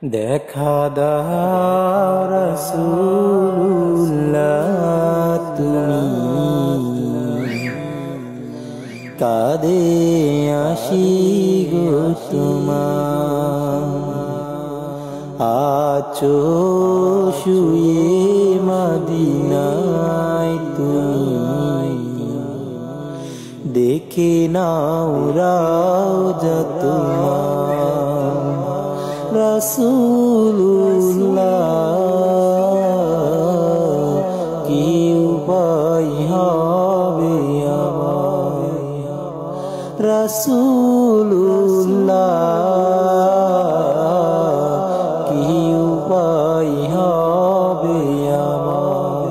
দেখা দাও রাসূলুল্লাহ তুমি কাঁদে আসি গো তোমার আছো শুয়ে মদিনায় তুমি দেখে নাও রওজা তোমার রাসূলুল্লাহ কি উপায় হবে আমার রাসূলুল্লাহ কি উপায় হবে আমার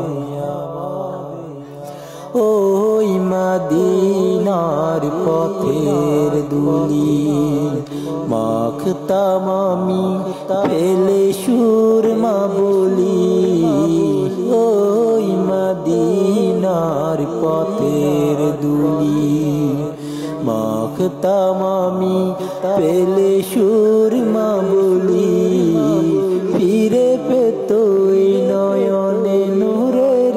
ওই মদিনার পথের ধুলি মাখতাম আমি ফেলে সুরমা বলি ওই মদিনার পথের ধুলি মাখতাম আমি ফেলে সুরমা বলি ফিরে পেত নয়নে নূরের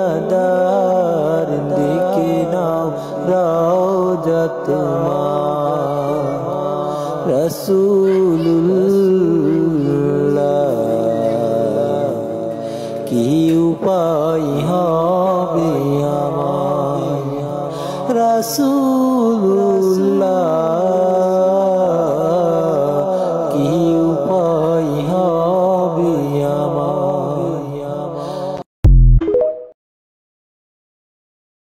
আধার দেখে নাও রওজা তোমার রাসূলুল্লাহ কি উপায় হবে আমার রাসূলুল্লাহ